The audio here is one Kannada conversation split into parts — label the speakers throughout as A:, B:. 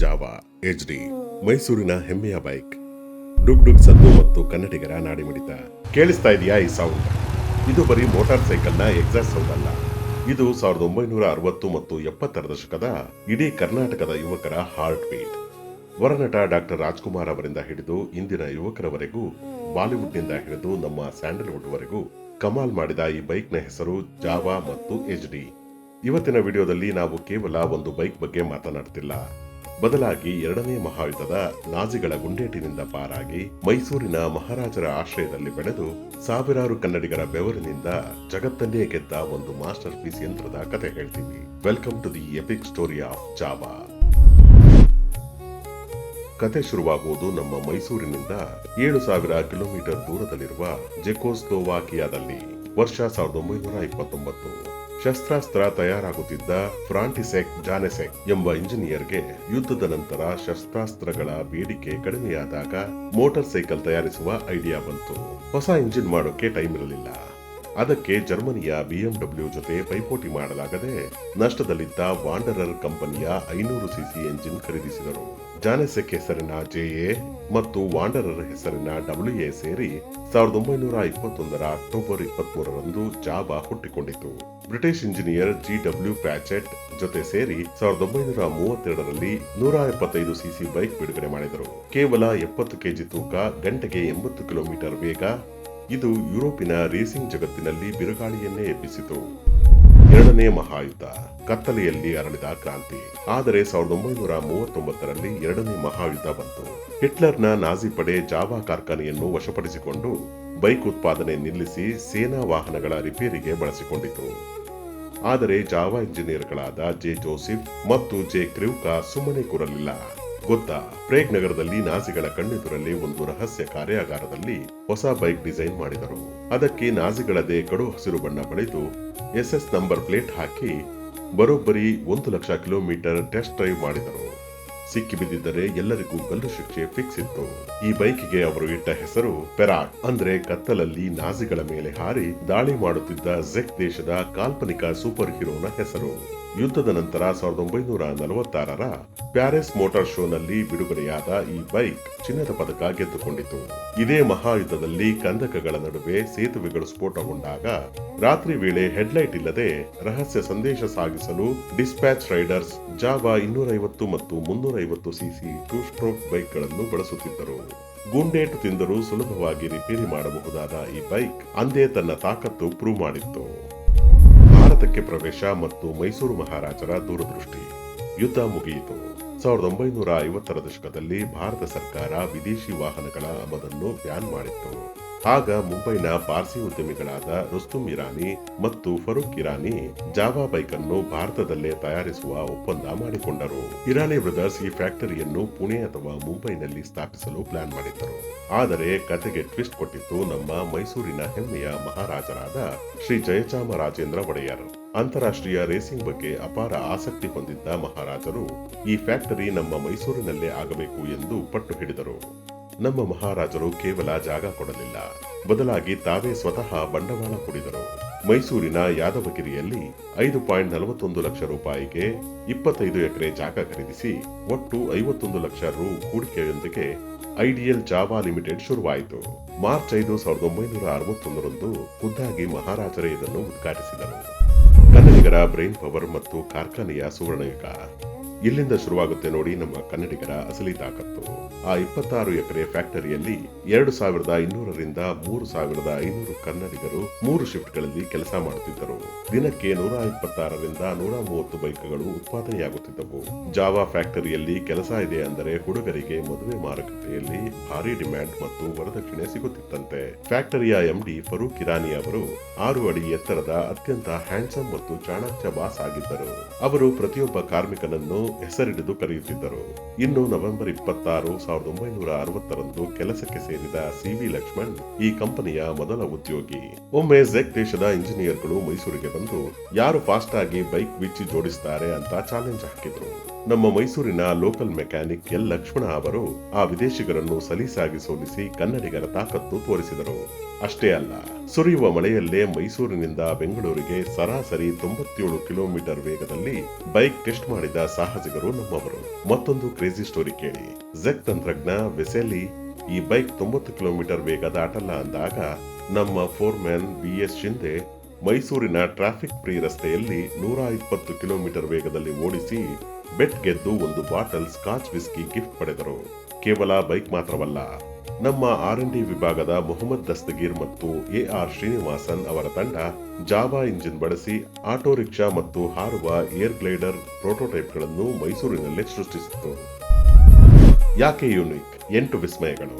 A: ಜಾವಾ HD ಮೈಸೂರಿನ ಹೆಮ್ಮೆಯ ಬೈಕ್. ಡುಗ್ ಡುಗ್ ಸದ್ದು ಮತ್ತು ಕನ್ನಡಿಗರ ನಾಡಿಮಿಡಿತ. ಕೇಳಿಸ್ತಾ ಇದೆಯಾ ಈ ಸೌಂಡ್? ಇದು ಬರೀ ಮೋಟಾರ್ ಸೈಕಲ್ನ ಎಕ್ಸಾಸ್ಟ್ ಸೌಂಡ್ ಅಲ್ಲ. ಇದು 1960 ಮತ್ತು 70ರ ದಶಕದ ಇಡೀ ಕರ್ನಾಟಕದ ಯುವಕರ ಹಾರ್ಟ್ ಬೀಟ್. ವರನಟ ಡಾಕ್ಟರ್ ರಾಜ್ಕುಮಾರ್ ಅವರಿಂದ ಹಿಡಿದು ಇಂದಿನ ಯುವಕರವರೆಗೂ, ಬಾಲಿವುಡ್ನಿಂದ ಹಿಡಿದು ನಮ್ಮ ಸ್ಯಾಂಡಲ್ವುಡ್ ವರೆಗೂ ಕಮಾಲ್ ಮಾಡಿದ ಈ ಬೈಕ್ನ ಹೆಸರು ಜಾವಾ ಮತ್ತು HD. ಇವತ್ತಿನ ವಿಡಿಯೋದಲ್ಲಿ ನಾವು ಕೇವಲ ಒಂದು ಬೈಕ್ ಬಗ್ಗೆ ಮಾತನಾಡ್ತಿಲ್ಲ, ಬದಲಾಗಿ ಎರಡನೇ ಮಹಾಯುದ್ಧದ ನಾಜಿಗಳ ಗುಂಡೇಟಿನಿಂದ ಪಾರಾಗಿ ಮೈಸೂರಿನ ಮಹಾರಾಜರ ಆಶ್ರಯದಲ್ಲಿ ಬೆಳೆದು ಸಾವಿರಾರು ಕನ್ನಡಿಗರ ಬೆವರಿನಿಂದ ಜಗತ್ತನ್ನೇ ಗೆದ್ದ ಒಂದು ಮಾಸ್ಟರ್ ಪೀಸ್ ಯಂತ್ರದ ಕತೆ ಹೇಳ್ತೀವಿ. Welcome to the epic story of Java. ಕತೆ ಶುರುವಾಗುವುದು ನಮ್ಮ ಮೈಸೂರಿನಿಂದ 7000 ಕಿಲೋಮೀಟರ್ ದೂರದಲ್ಲಿರುವ ಜೆಕೋಸ್ಲೋವಾಕಿಯಾದಲ್ಲಿ. ವರ್ಷ 1929. ಶಸ್ತ್ರಾಸ್ತ್ರ ತಯಾರಾಗುತ್ತಿದ್ದ ಫ್ರಾಂಟಿಸೆಕ್ ಜಾನೆಸೆಕ್ ಎಂಬ ಇಂಜಿನಿಯರ್ಗೆ ಯುದ್ಧದ ನಂತರ ಶಸ್ತ್ರಾಸ್ತ್ರಗಳ ಬೇಡಿಕೆ ಕಡಿಮೆಯಾದಾಗ ಮೋಟಾರ್ ಸೈಕಲ್ ತಯಾರಿಸುವ ಐಡಿಯಾ ಬಂತು. ಹೊಸ ಇಂಜಿನ್ ಮಾಡೋಕೆ ಟೈಮ್ ಇರಲಿಲ್ಲ. ಅದಕ್ಕೆ ಜರ್ಮನಿಯ BMW ಜೊತೆ ಪೈಪೋಟಿ ಮಾಡಲಾಗದೆ ನಷ್ಟದಲ್ಲಿದ್ದ ವಾಂಡರರ್ ಕಂಪನಿಯ 500cc ಎಂಜಿನ್ ಖರೀದಿಸಿದರು. ಜಾನೆಸೆಕ್ ಹೆಸರಿನ JA ಮತ್ತು ವಾಂಡರರ್ ಹೆಸರಿನ WA ಸೇರಿ 1921ರ ಅಕ್ಟೋಬರ್ 23ರಂದು ಜಾವಾ ಹುಟ್ಟಿಕೊಂಡಿತು. ಬ್ರಿಟಿಷ್ ಇಂಜಿನಿಯರ್ GW ಪ್ಯಾಚೆಟ್ ಜೊತೆ ಸೇರಿ 1932ರಲ್ಲಿ 175cc ಬೈಕ್ ಬಿಡುಗಡೆ ಮಾಡಿದರು. ಕೇವಲ 70 kg ತೂಕ, ಗಂಟೆಗೆ 80 ಕಿಲೋಮೀಟರ್ ವೇಗ. ಇದು ಯುರೋಪಿನ ರೇಸಿಂಗ್ ಜಗತ್ತಿನಲ್ಲಿ ಬಿರುಗಾಳಿಯನ್ನೇ ಎಬ್ಬಿಸಿತು. ಎರಡನೇ ಮಹಾಯುದ್ಧ, ಕತ್ತಲೆಯಲ್ಲಿ ಅರಳಿದ ಕ್ರಾಂತಿ. ಆದರೆ 1939ರಲ್ಲಿ ಎರಡನೇ ಮಹಾಯುದ್ಧ ಬಂತು. ಹಿಟ್ಲರ್ನ ನಾಜಿ ಪಡೆ ಜಾವಾ ಕಾರ್ಖಾನೆಯನ್ನು ವಶಪಡಿಸಿಕೊಂಡು ಬೈಕ್ ಉತ್ಪಾದನೆ ನಿಲ್ಲಿಸಿ ಸೇನಾ ವಾಹನಗಳ ರಿಪೇರಿಗೆ ಬಳಸಿಕೊಂಡಿತು. ಆದರೆ ಜಾವಾ ಇಂಜಿನಿಯರ್ಗಳಾದ ಜೆ ಜೋಸೆಫ್ ಮತ್ತು ಜೆ ಕ್ರಿವ್ಕಾ ಸುಮ್ಮನೆ ಕೂರಲಿಲ್ಲ. ಗೊತ್ತಾ, ಪ್ರೇಗ್ ನಗರದಲ್ಲಿ ನಾಜಿಗಳ ಕಣ್ಣೆದುರಲ್ಲಿ ಒಂದು ರಹಸ್ಯ ಕಾರ್ಯಾಗಾರದಲ್ಲಿ ಹೊಸ ಬೈಕ್ ಡಿಸೈನ್ ಮಾಡಿದರು. ಅದಕ್ಕೆ ನಾಜಿಗಳದೇ ಕಡು ಹಸಿರು ಬಣ್ಣ ಬಳಿದು SS ನಂಬರ್ ಪ್ಲೇಟ್ ಹಾಕಿ ಬರೋಬ್ಬರಿ 1,00,000 ಕಿಲೋಮೀಟರ್ ಟೆಸ್ಟ್ ಡ್ರೈವ್ ಮಾಡಿದರು. ಸಿಕ್ಕಿ ಬಿದ್ದಿದ್ದರೆ ಎಲ್ಲರಿಗೂ ಗಲ್ಲು ಶಿಕ್ಷೆ ಫಿಕ್ಸ್ ಇತ್ತು. ಈ ಬೈಕಿಗೆ ಅವರು ಇಟ್ಟ ಹೆಸರು ಪೆರಾಟ್, ಅಂದ್ರೆ ಕತ್ತಲಲ್ಲಿ ನಾಜಿಗಳ ಮೇಲೆ ಹಾರಿ ದಾಳಿ ಮಾಡುತ್ತಿದ್ದ ಝೆಕ್ ದೇಶದ ಕಾಲ್ಪನಿಕ ಸೂಪರ್ ಹೀರೋನ ಹೆಸರು. ಯುದ್ಧದ ನಂತರ 1946ರ ಪ್ಯಾರಿಸ್ ಮೋಟಾರ್ ಶೋನಲ್ಲಿ ಬಿಡುಗಡೆಯಾದ ಈ ಬೈಕ್ ಚಿನ್ನದ ಪದಕ ಗೆದ್ದುಕೊಂಡಿತು. ಇದೇ ಮಹಾಯುದ್ಧದಲ್ಲಿ ಕಂದಕಗಳ ನಡುವೆ ಸೇತುವೆಗಳು ಸ್ಫೋಟಗೊಂಡಾಗ ರಾತ್ರಿ ವೇಳೆ ಹೆಡ್ಲೈಟ್ ಇಲ್ಲದೆ ರಹಸ್ಯ ಸಂದೇಶ ಸಾಗಿಸಲು ಡಿಸ್ಪ್ಯಾಚ್ ರೈಡರ್ಸ್ ಜಾವಾ 250 ಮತ್ತು 350cc 2 ಸ್ಟ್ರೋಕ್ ಬೈಕ್ಗಳನ್ನು ಬಳಸುತ್ತಿದ್ದರು. ಗುಂಡೇಟು ತಿಂದರೂ ಸುಲಭವಾಗಿ ರಿಪೇರಿ ಮಾಡಬಹುದಾದ ಈ ಬೈಕ್ ಅಂದೇ ತನ್ನ ತಾಕತ್ತು ಪ್ರೂವ್ ಮಾಡಿತ್ತು. ಭಾರತಕ್ಕೆ ಪ್ರವೇಶ ಮತ್ತು ಮೈಸೂರು ಮಹಾರಾಜರ ದೂರದೃಷ್ಟಿ. ಯುದ್ಧ ಮುಗಿಯಿತು. 1950ರ ದಶಕದಲ್ಲಿ ಭಾರತ ಸರ್ಕಾರ ವಿದೇಶಿ ವಾಹನಗಳ ಆಮದನ್ನು ಬ್ಯಾನ್ ಮಾಡಿತ್ತು. ಆಗ ಮುಂಬೈನ ಪಾರ್ಸಿ ಉದ್ಯಮಿಗಳಾದ ರುಸ್ತುಂ ಇರಾನಿ ಮತ್ತು ಫರೂಕ್ ಇರಾನಿ ಜಾವಾ ಬೈಕ್ ಅನ್ನು ಭಾರತದಲ್ಲೇ ತಯಾರಿಸುವ ಒಪ್ಪಂದ ಮಾಡಿಕೊಂಡರು. ಇರಾನಿ ಬ್ರದರ್ಸ್ ಈ ಫ್ಯಾಕ್ಟರಿಯನ್ನು ಪುಣೆ ಅಥವಾ ಮುಂಬೈನಲ್ಲಿ ಸ್ಥಾಪಿಸಲು ಪ್ಲಾನ್ ಮಾಡಿದ್ದರು. ಆದರೆ ಕತೆಗೆ ಟ್ವಿಸ್ಟ್ ಕೊಟ್ಟಿತ್ತು ನಮ್ಮ ಮೈಸೂರಿನ ಹೆಮ್ಮೆಯ ಮಹಾರಾಜರಾದ ಶ್ರೀ ಜಯಚಾಮರಾಜೇಂದ್ರ ಒಡೆಯರ್. ಅಂತಾರಾಷ್ಟ್ರೀಯ ರೇಸಿಂಗ್ ಬಗ್ಗೆ ಅಪಾರ ಆಸಕ್ತಿ ಹೊಂದಿದ್ದ ಮಹಾರಾಜರು ಈ ಫ್ಯಾಕ್ಟರಿ ನಮ್ಮ ಮೈಸೂರಿನಲ್ಲೇ ಆಗಬೇಕು ಎಂದು ಪಟ್ಟು ಹಿಡಿದರು. ನಮ್ಮ ಮಹಾರಾಜರು ಕೇವಲ ಜಾಗ ಕೊಡಲಿಲ್ಲ, ಬದಲಾಗಿ ತಾವೇ ಸ್ವತಃ ಬಂಡವಾಳ ಹೂಡಿದರು. ಮೈಸೂರಿನ ಯಾದವಗಿರಿಯಲ್ಲಿ 5.41 ಲಕ್ಷ ರೂಪಾಯಿಗೆ 25 ಎಕರೆ ಜಾಗ ಖರೀದಿಸಿ ಒಟ್ಟು 51 ಲಕ್ಷ ರು ಹೂಡಿಕೆಯೊಂದಿಗೆ ಐಡಿಯಲ್ ಜಾವಾ ಲಿಮಿಟೆಡ್ ಶುರುವಾಯಿತು. ಮಾರ್ಚ್ 5, 1961ರಂದು ಖುದ್ದಾಗಿ ಮಹಾರಾಜರೇ ಇದನ್ನು ಉದ್ಘಾಟಿಸಿದರು. ಕನ್ನಡಿಗರ ಬ್ರೈನ್ ಪವರ್ ಮತ್ತು ಕಾರ್ಖಾನೆಯ ಸುವರ್ಣಯುಗ. ಇಲ್ಲಿಂದ ಶುರುವಾಗುತ್ತೆ ನೋಡಿ ನಮ್ಮ ಕನ್ನಡಿಗರ ಅಸಲಿ ತಾಕತ್ತು. ಆ 26 ಎಕರೆ ಫ್ಯಾಕ್ಟರಿಯಲ್ಲಿ 2200ರಿಂದ 3500 ಕನ್ನಡಿಗರು 3 ಶಿಫ್ಟ್ಗಳಲ್ಲಿ ಕೆಲಸ ಮಾಡುತ್ತಿದ್ದರು. ದಿನಕ್ಕೆ 126ರಿಂದ 130 ಬೈಕ್ಗಳು ಉತ್ಪಾದನೆಯಾಗುತ್ತಿದ್ದವು. ಜಾವಾ ಫ್ಯಾಕ್ಟರಿಯಲ್ಲಿ ಕೆಲಸ ಇದೆ ಅಂದರೆ ಹುಡುಗರಿಗೆ ಮದುವೆ ಮಾರುಕಟ್ಟೆಯಲ್ಲಿ ಭಾರಿ ಡಿಮ್ಯಾಂಡ್ ಮತ್ತು ವರದಕ್ಷಿಣೆ ಸಿಗುತ್ತಿತ್ತಂತೆ. ಫ್ಯಾಕ್ಟರಿಯ MD ಫರೂಕ್ ಇರಾನಿ ಅವರು 6 ಅಡಿ ಎತ್ತರದ ಅತ್ಯಂತ ಹ್ಯಾಂಡ್ಸಮ್ ಮತ್ತು ಚಾಣಾಕ್ಷ ಬಾಸ್ ಆಗಿದ್ದರು. ಅವರು ಪ್ರತಿಯೊಬ್ಬ ಕಾರ್ಮಿಕನನ್ನು ಹೆಸರಿಡಿದು ಕರೆಯುತ್ತಿದ್ದರು. ಇನ್ನು ನವೆಂಬರ್ 26, 1960ರಂದು ಕೆಲಸಕ್ಕೆ ಸೇರಿದ CV ಲಕ್ಷ್ಮಣ್ ಈ ಕಂಪನಿಯ ಮೊದಲ ಉದ್ಯೋಗಿ. ಒಮ್ಮೆ ಝೆಕ್ ದೇಶದ ಇಂಜಿನಿಯರ್ಗಳು ಮೈಸೂರಿಗೆ ಬಂದು ಯಾರು ಫಾಸ್ಟ್ ಆಗಿ ಬೈಕ್ ಬಿಚ್ಚಿ ಜೋಡಿಸ್ತಾರೆ ಅಂತ ಚಾಲೆಂಜ್ ಹಾಕಿದ್ರು. ನಮ್ಮ ಮೈಸೂರಿನ ಲೋಕಲ್ ಮೆಕ್ಯಾನಿಕ್ ಎಲ್ ಲಕ್ಷ್ಮಣ ಅವರು ಆ ವಿದೇಶಿಗರನ್ನು ಸಲೀಸಾಗಿ ಸೋಲಿಸಿ ಕನ್ನಡಿಗರ ತಾಕತ್ತು ತೋರಿಸಿದರು. ಅಷ್ಟೇ ಅಲ್ಲ, ಸುರಿಯುವ ಮಳೆಯಲ್ಲೇ ಮೈಸೂರಿನಿಂದ ಬೆಂಗಳೂರಿಗೆ ಸರಾಸರಿ 97 ಕಿಲೋಮೀಟರ್ ವೇಗದಲ್ಲಿ ಬೈಕ್ ಟೆಸ್ಟ್ ಮಾಡಿದ ಸಾಹಸಿಗರು ನಮ್ಮವರು. ಮತ್ತೊಂದು ಕ್ರೇಜಿ ಸ್ಟೋರಿ ಕೇಳಿ. ಝೆಕ್ ತಂತ್ರಜ್ಞ ವೆಸೆಲಿ ಈ ಬೈಕ್ 90 ಕಿಲೋಮೀಟರ್ ವೇಗ ದಾಟಲ್ಲ ಅಂದಾಗ ನಮ್ಮ ಫೋರ್ಮ್ಯಾನ್ BS ಶಿಂದೆ ಮೈಸೂರಿನ ಟ್ರಾಫಿಕ್ ಫ್ರೀ ರಸ್ತೆಯಲ್ಲಿ 120 ಕಿಲೋಮೀಟರ್ ವೇಗದಲ್ಲಿ ಓಡಿಸಿ ಬೆಟ್ ಗೆದ್ದು ಒಂದು ಬಾಟಲ್ ಸ್ಕಾಚ್ ವಿಸ್ಕಿ ಗಿಫ್ಟ್ ಪಡೆದರು. ಕೇವಲ ಬೈಕ್ ಮಾತ್ರವಲ್ಲ, ನಮ್ಮ R&D ವಿಭಾಗದ ಮೊಹಮ್ಮದ್ ದಸ್ತಗೀರ್ ಮತ್ತು AR ಶ್ರೀನಿವಾಸನ್ ಅವರ ತಂಡ ಜಾವಾ ಇಂಜಿನ್ ಬಳಸಿ ಆಟೋ ರಿಕ್ಷಾ ಮತ್ತು ಹಾರುವ ಏರ್ ಗ್ಲೈಡರ್ ಪ್ರೋಟೋಟೈಪ್ಗಳನ್ನು ಮೈಸೂರಿನಲ್ಲೇ ಸೃಷ್ಟಿಸಿತು. ಯಾಕೆ ಯೂನಿಕ್? 8 ವಿಸ್ಮಯಗಳು.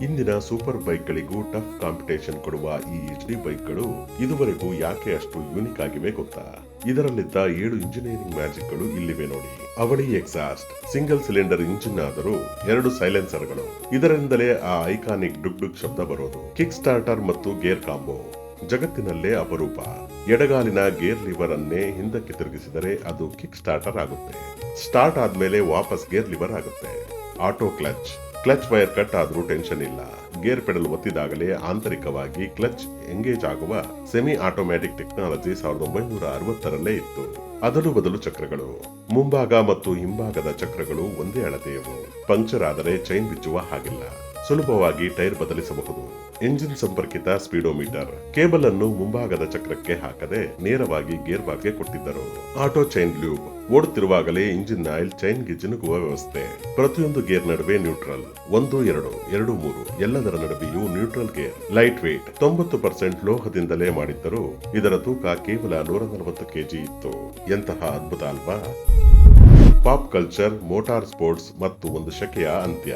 A: ಇಂದಿನ ಸೂಪರ್ ಬೈಕ್ಗಳಿಗೂ ಟಫ್ ಕಾಂಪಿಟೇಷನ್ ಕೊಡುವ ಈ HD ಬೈಕ್ಗಳು ಇದುವರೆಗೂ ಯಾಕೆ ಅಷ್ಟು ಯೂನಿಕ್ ಆಗಿವೆ ಗೊತ್ತಾ? ಇದರಲ್ಲಿದ್ದ 7 ಇಂಜಿನಿಯರಿಂಗ್ ಮ್ಯಾಜಿಕ್ಗಳು ಇಲ್ಲಿವೆ ನೋಡಿ. ಅವಳಿ ಎಕ್ಸಾಸ್ಟ್, ಸಿಂಗಲ್ ಸಿಲಿಂಡರ್ ಇಂಜಿನ್ ಆದರೂ 2 ಸೈಲೆನ್ಸರ್ಗಳು, ಇದರಿಂದಲೇ ಆ ಐಕಾನಿಕ್ ಡುಗ್ ಡುಗ್ ಶಬ್ದ ಬರೋದು. ಕಿಕ್ ಸ್ಟಾರ್ಟರ್ ಮತ್ತು ಗೇರ್ ಕಾಂಬೋ ಜಗತ್ತಿನಲ್ಲೇ ಅಪರೂಪ. ಎಡಗಾಲಿನ ಗೇರ್ ಲಿವರ್ ಅನ್ನೇ ಹಿಂದಕ್ಕೆ ತಿರುಗಿಸಿದರೆ ಅದು ಕಿಕ್ ಸ್ಟಾರ್ಟರ್ ಆಗುತ್ತೆ. ಸ್ಟಾರ್ಟ್ ಆದ್ಮೇಲೆ ವಾಪಸ್ ಗೇರ್ ಲಿವರ್ ಆಗುತ್ತೆ. ಆಟೋ ಕ್ಲಚ್ ವೈರ್ ಕಟ್ ಆದ್ರೂ ಟೆನ್ಷನ್ ಇಲ್ಲ. ಗೇರ್ ಪೆಡಲ್ ಒತ್ತಿದಾಗಲೇ ಆಂತರಿಕವಾಗಿ ಕ್ಲಚ್ ಎಂಗೇಜ್ ಆಗುವ ಸೆಮಿ ಆಟೋಮ್ಯಾಟಿಕ್ ಟೆಕ್ನಾಲಜಿ 1960ರಲ್ಲೇ ಇತ್ತು. ಅದಲು ಬದಲು ಚಕ್ರಗಳು, ಮುಂಭಾಗ ಮತ್ತು ಹಿಂಭಾಗದ ಚಕ್ರಗಳು ಒಂದೇ ಅಳತೆಯವು. ಪಂಕ್ಚರ್ ಆದರೆ ಚೈನ್ ಬಿಚ್ಚುವ ಹಾಗಿಲ್ಲ. ಸುಲಭವಾಗಿ ಟೈರ್ ಬದಲಿಸಬಹುದು. ಎಂಜಿನ್ ಸಂಪರ್ಕಿತ ಸ್ಪೀಡೋಮೀಟರ್, ಕೇಬಲ್ ಅನ್ನು ಮುಂಭಾಗದ ಚಕ್ರಕ್ಕೆ ಹಾಕದೆ ನೇರವಾಗಿ ಗೇರ್ ಬಾರ್ಗೆ ಕೊಟ್ಟಿದ್ದರು. ಆಟೋ ಚೈನ್ ಲೂಬ್, ಓಡುತ್ತಿರುವಾಗಲೇ ಇಂಜಿನ್ ಆಯಿಲ್ ಚೈನ್ಗೆ ಜಿನುಗುವ ವ್ಯವಸ್ಥೆ. ಪ್ರತಿಯೊಂದು ಗೇರ್ ನಡುವೆ ನ್ಯೂಟ್ರಲ್ 1, 2, 2, 3 ಎಲ್ಲದರ ನಡುವೆಯೂ ನ್ಯೂಟ್ರಲ್ ಗೇರ್. ಲೈಟ್ ವೇಟ್, 90% ಲೋಹದಿಂದಲೇ ಮಾಡಿದ್ದರು ಇದರ ತೂಕ ಕೇವಲ 140 kg ಇತ್ತು. ಎಂತಹ ಅದ್ಭುತ ಅಲ್ವಾ? ಪಾಪ್ ಕಲ್ಚರ್, ಮೋಟಾರ್ ಸ್ಪೋರ್ಟ್ಸ್ ಮತ್ತು ಒಂದು ಶಕೆಯ ಅಂತ್ಯ.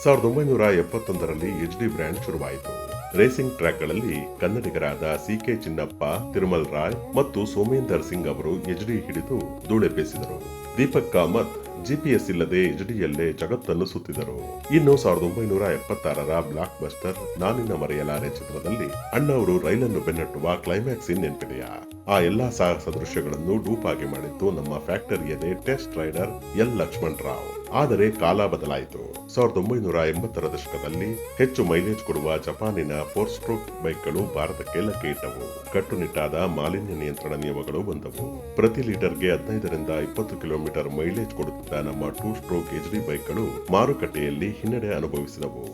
A: 1971ರಲ್ಲಿ HD ಬ್ರ್ಯಾಂಡ್ ಶುರುವಾಯಿತು. ರೇಸಿಂಗ್ ಟ್ರ್ಯಾಕ್ಗಳಲ್ಲಿ ಕನ್ನಡಿಗರಾದ CK ಚಿನ್ನಪ್ಪ, ತಿರುಮಲ್ ರಾಯ್ ಮತ್ತು ಸೋಮೇಂದರ್ ಸಿಂಗ್ ಅವರು HD ಹಿಡಿದು ಧೂಳೆಬ್ಬಿಸಿದರು. ದೀಪಕ್ ಕಾಮತ್ GPS ಇಲ್ಲದೆ HDಯಲ್ಲೇ ಜಗತ್ತನ್ನು ಸುತ್ತಿದರು. ಇನ್ನು 1976ರ ಬ್ಲಾಕ್ ಬಸ್ಟರ್ ನಾನಿನ್ನ ಮರೆಯಲಾರೆ ಚಿತ್ರದಲ್ಲಿ ಅಣ್ಣವರು ರೈಲನ್ನು ಬೆನ್ನಟ್ಟುವ ಕ್ಲೈಮ್ಯಾಕ್ಸ್ ಸೀನ್ ನೆನಪಿದೆಯಾ? ಆ ಎಲ್ಲಾ ಸಾಹಸ ದೃಶ್ಯಗಳನ್ನು ಡೂಪ್ ಆಗಿ ಮಾಡಿದ್ದು ನಮ್ಮ ಫ್ಯಾಕ್ಟರಿಯದೇ test rider L Lakshman Rao. ಆದರೆ ಕಾಲ ಬದಲಾಯಿತು. 1980ರ ದಶಕದಲ್ಲಿ ಹೆಚ್ಚು ಮೈಲೇಜ್ ಕೊಡುವ ಜಪಾನಿನ 4 ಸ್ಟ್ರೋಕ್ ಬೈಕ್ಗಳು ಭಾರತಕ್ಕೆ ಲಗ್ಗೆ ಇಟ್ಟವು. ಕಟ್ಟುನಿಟ್ಟಾದ ಮಾಲಿನ್ಯ ನಿಯಂತ್ರಣ ನಿಯಮಗಳು ಬಂದವು. ಪ್ರತಿ ಲೀಟರ್ಗೆ 15ರಿಂದ 20 ಕಿಲೋಮೀಟರ್ ಮೈಲೇಜ್ ಕೊಡುತ್ತಿದ್ದ ನಮ್ಮ 2 ಸ್ಟ್ರೋಕ್ HD ಬೈಕ್ಗಳು ಮಾರುಕಟ್ಟೆಯಲ್ಲಿ ಹಿನ್ನಡೆ ಅನುಭವಿಸಿದವು.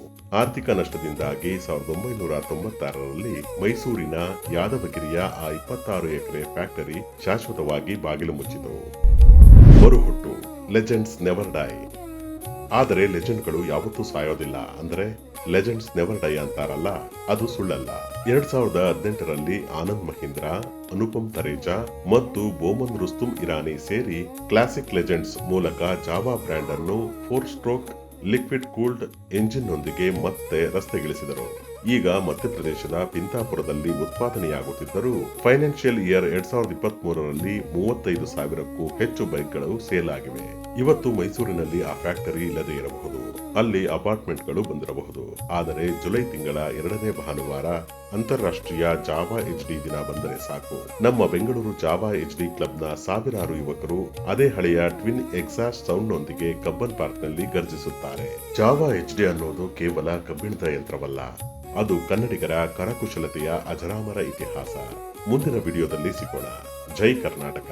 A: ಆರ್ಥಿಕ ನಷ್ಟದಿಂದಾಗಿ 1996ರಲ್ಲಿ ಮೈಸೂರಿನ ಯಾದವಗಿರಿಯ ಆ 26 ಎಕರೆ ಫ್ಯಾಕ್ಟರಿ ಶಾಶ್ವತವಾಗಿ ಬಾಗಿಲು ಮುಚ್ಚಿತು. ಮರುಹುಟ್ಟು, ಲೆಜೆಂಡ್ಸ್ ನೆವರ್ ಡೈ. ಆದರೆ ಲೆಜೆಂಡ್ಗಳು ಯಾವತ್ತೂ ಸಾಯೋದಿಲ್ಲ. ಅಂದ್ರೆ ಲೆಜೆಂಡ್ಸ್ ನೆವರ್ ಡೈ ಅಂತಾರಲ್ಲ, ಅದು ಸುಳ್ಳಲ್ಲ. 2018ರಲ್ಲಿ ಆನಂದ್ ಮಹೀಂದ್ರ, ಅನುಪಮ್ ತರೇಜಾ ಮತ್ತು ಬೋಮನ್ ರುಸ್ತುಂ ಇರಾನಿ ಸೇರಿ ಕ್ಲಾಸಿಕ್ ಲೆಜೆಂಡ್ಸ್ ಮೂಲಕ ಜಾವಾ ಬ್ರ್ಯಾಂಡ್ ಅನ್ನು 4 ಸ್ಟ್ರೋಕ್ ಲಿಕ್ವಿಡ್ ಕೂಲ್ಡ್ ಎಂಜಿನ್ ನೊಂದಿಗೆ ಮತ್ತೆ ರಸ್ತೆಗಿಳಿಸಿದರು. ಈಗ ಮಧ್ಯಪ್ರದೇಶದ ಪಿಂತಾಪುರದಲ್ಲಿ ಉತ್ಪಾದನೆಯಾಗುತ್ತಿದ್ದರೂ ಫೈನಾನ್ಷಿಯಲ್ ಇಯರ್ 2023ರಲ್ಲಿ 35,000ಕ್ಕೂ ಹೆಚ್ಚು ಬೈಕ್ಗಳು ಸೇಲ್ ಆಗಿವೆ. ಇವತ್ತು ಮೈಸೂರಿನಲ್ಲಿ ಆ ಫ್ಯಾಕ್ಟರಿ ಇಲ್ಲದೆ ಇರಬಹುದು, ಅಲ್ಲಿ ಅಪಾರ್ಟ್ಮೆಂಟ್ಗಳು ಬಂದಿರಬಹುದು. ಆದರೆ ಜುಲೈ ತಿಂಗಳ 2ನೇ ಭಾನುವಾರ ಅಂತಾರಾಷ್ಟ್ರೀಯ ಜಾವಾ HD ದಿನ ಬಂದರೆ ಸಾಕು, ನಮ್ಮ ಬೆಂಗಳೂರು ಜಾವಾ HD ಕ್ಲಬ್ನ ಸಾವಿರಾರು ಯುವಕರು ಅದೇ ಹಳೆಯ ಟ್ವಿನ್ ಎಕ್ಸಾಸ್ಟ್ ಸೌಂಡ್ನೊಂದಿಗೆ ಕಬ್ಬನ್ ಪಾರ್ಕ್ನಲ್ಲಿ ಗರ್ಜಿಸುತ್ತಾರೆ. ಜಾವಾ HD ಅನ್ನೋದು ಕೇವಲ ಕಬ್ಬಿಣದ ಯಂತ್ರವಲ್ಲ, ಅದು ಕನ್ನಡಿಗರ ಕರಕುಶಲತೆಯ ಅಜರಾಮರ ಇತಿಹಾಸ. ಮುಂದಿನ ವಿಡಿಯೋದಲ್ಲಿ ಸಿಗೋಣ. ಜೈ ಕರ್ನಾಟಕ.